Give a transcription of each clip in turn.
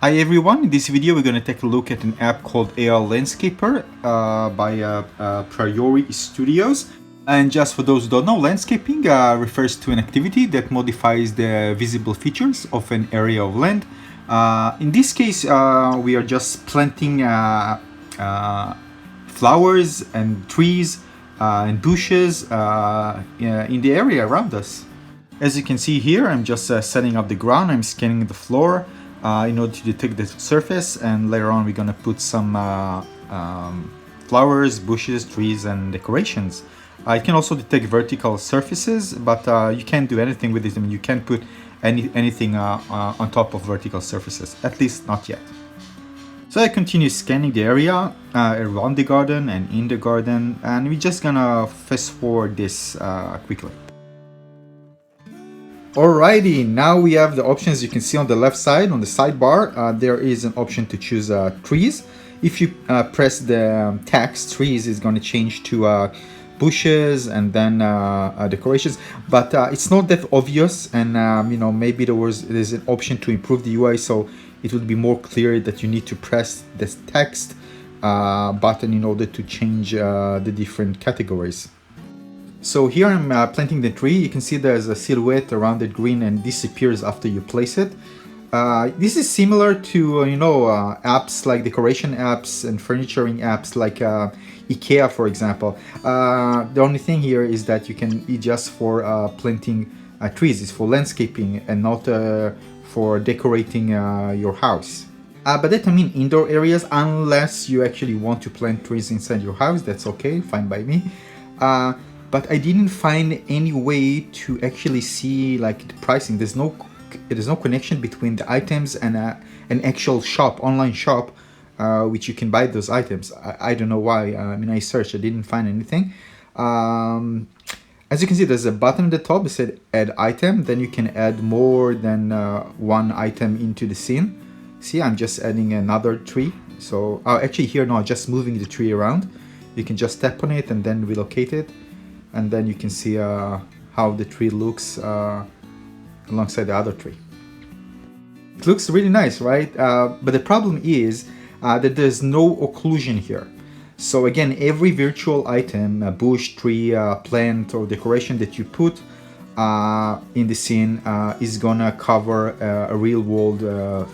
Hi everyone, in this video we're going to take a look at an app called AR Landscaper by Priori Studios. And just for those who don't know, landscaping refers to an activity that modifies the visible features of an area of land. In this case, we are just planting flowers and trees and bushes in the area around us. As you can see here, I'm just setting up the ground, I'm scanning the floor in order to detect the surface, and later on we're gonna put some flowers, bushes, trees and decorations. It can also detect vertical surfaces, but you can't do anything with it. I mean, you can't put anything on top of vertical surfaces, at least not yet. So I continue scanning the area around the garden and in the garden, and we're just gonna fast forward this quickly. Alrighty, now we have the options. You can see on the left side, on the sidebar, there is an option to choose trees. If you press the text trees, it's going to change to bushes and then decorations, but it's not that obvious, and you know, maybe there's an option to improve the UI, so it would be more clear that you need to press this text button in order to change the different categories. So here I'm planting the tree. You can see there's a silhouette around the green and disappears after you place it. This is similar to apps like decoration apps and furnituring apps like IKEA, for example. The only thing here is that you can just for planting trees. It's for landscaping and not for decorating your house. But that, I mean, indoor areas, unless you actually want to plant trees inside your house, that's okay, fine by me. But I didn't find any way to actually see like the pricing. There's no connection between the items and an actual shop, online shop, which you can buy those items. I don't know why. I mean, I searched, I didn't find anything. As you can see, there's a button at the top that said add item. Then you can add more than one item into the scene. See, I'm just adding another tree. So actually here, no, just moving the tree around. You can just tap on it and then relocate it. And then you can see how the tree looks alongside the other tree. It looks really nice, right? But the problem is that there's no occlusion here. So again, every virtual item, a bush, tree, plant or decoration that you put in the scene is gonna cover a real world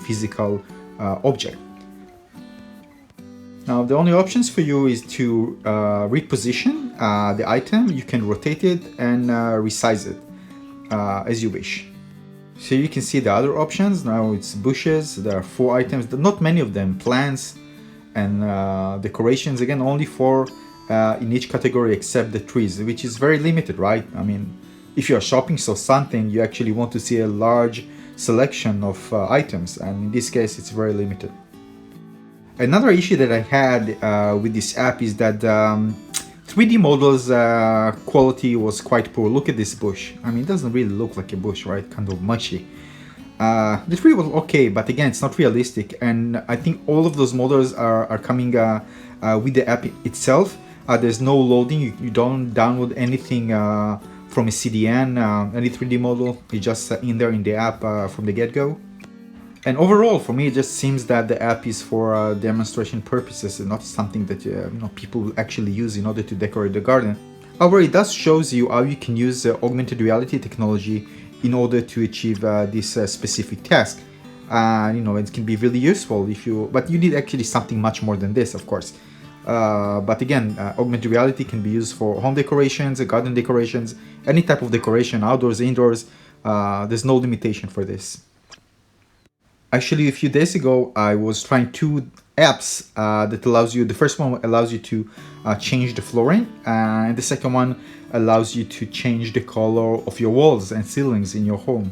physical object. Now the only options for you is to reposition the item. You can rotate it and resize it as you wish. So you can see the other options. Now it's bushes. There are 4 items, not many of them, plants and decorations. Again, only 4 in each category except the trees, which is very limited, right? I mean, if you're shopping for something, you actually want to see a large selection of items, and in this case it's very limited. Another issue that I had with this app is that 3D models quality was quite poor. Look at this bush. I mean, it doesn't really look like a bush, right? Kind of mushy. The tree was okay, but again, it's not realistic. And I think all of those models are coming with the app itself. There's no loading. You don't download anything from a CDN, any 3D model. It's just in there in the app from the get-go. And overall, for me, it just seems that the app is for demonstration purposes and not something that people actually use in order to decorate the garden. However, it does shows you how you can use augmented reality technology in order to achieve this specific task. It can be really useful but you need actually something much more than this, of course. But again, augmented reality can be used for home decorations, garden decorations, any type of decoration, outdoors, indoors. There's no limitation for this. Actually, a few days ago, I was trying 2 apps that allows you. The first one allows you to change the flooring, and the second one allows you to change the color of your walls and ceilings in your home.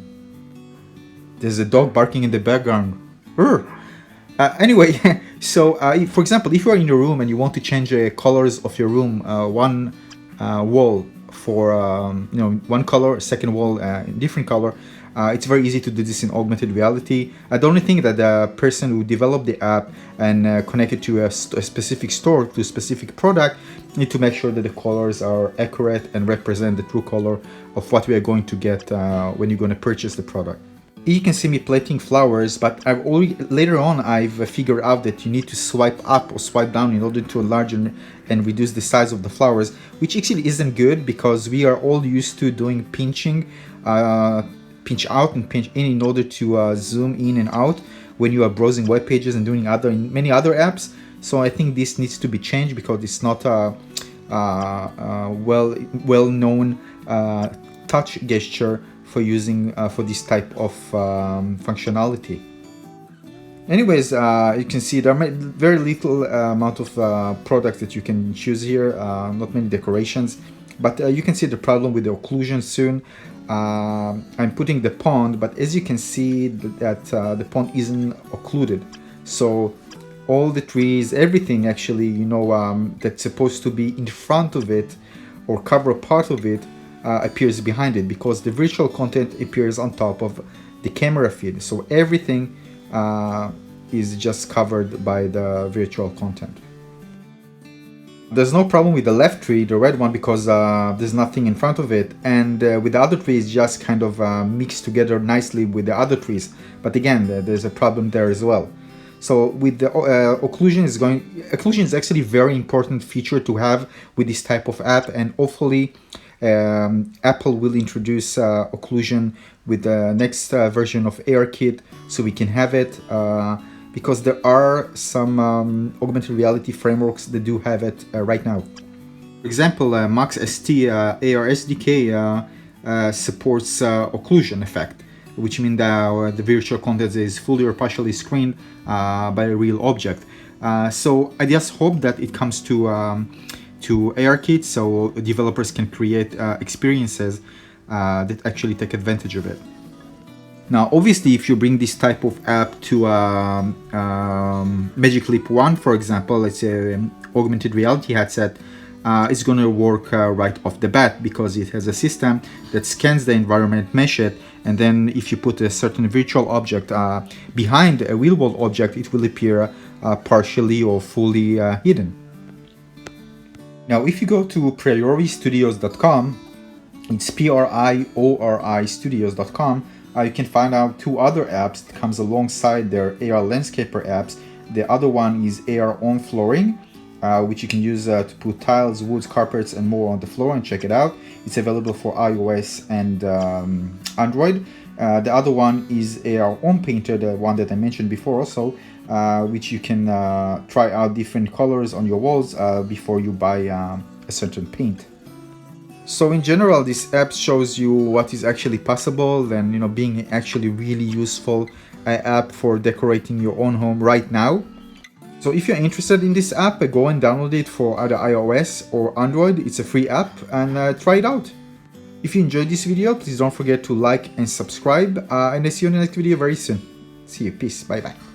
There's a dog barking in the background. Anyway, so for example, if you are in your room and you want to change the colors of your room, one wall for one color, second wall in different color. It's very easy to do this in augmented reality. The only thing that the person who developed the app and connect it to a specific store, to a specific product, need to make sure that the colors are accurate and represent the true color of what we are going to get when you're going to purchase the product. You can see me plating flowers, but later on I've figured out that you need to swipe up or swipe down in order to enlarge and reduce the size of the flowers, which actually isn't good because we are all used to doing pinching, pinch out and pinch in order to zoom in and out when you are browsing web pages and doing many other apps. So I think this needs to be changed because it's not a well-known touch gesture for using for this type of functionality. Anyways, you can see there are very little amount of products that you can choose here, not many decorations, but you can see the problem with the occlusion soon. I'm putting the pond, but as you can see that the pond isn't occluded, so all the trees, everything actually, you know, that's supposed to be in front of it or cover part of it appears behind it, because the virtual content appears on top of the camera feed. So everything is just covered by the virtual content. There's no problem with the left tree, the red one, because there's nothing in front of it, and with the other trees just kind of mixed together nicely with the other trees. But again, there's a problem there as well. So with the occlusion is actually a very important feature to have with this type of app, and hopefully Apple will introduce occlusion with the next version of ARKit, so we can have it, because there are some augmented reality frameworks that do have it right now. For example, Max ST AR SDK supports occlusion effect, which means that the virtual content is fully or partially screened by a real object. So I just hope that it comes to ARKit, so developers can create experiences that actually take advantage of it. Now, obviously, if you bring this type of app to Magic Leap 1, for example, let's say an augmented reality headset, it's going to work right off the bat, because it has a system that scans the environment, mesh it, and then if you put a certain virtual object behind a real world object, it will appear partially or fully hidden. Now, if you go to prioristudios.com, it's PRIORI studios.com, you can find out two other apps that comes alongside their AR Landscaper apps. The other one is AR on flooring, which you can use to put tiles, woods, carpets, and more on the floor and check it out. It's available for iOS and Android. The other one is AR on painter, the one that I mentioned before also, which you can try out different colors on your walls before you buy a certain paint. So in general, this app shows you what is actually possible, and, you know, being actually really useful app for decorating your own home right now. So if you're interested in this app, go and download it for either iOS or Android. It's a free app, and try it out. If you enjoyed this video, please don't forget to like and subscribe, and I see you in the next video very soon. See you. Peace. Bye bye.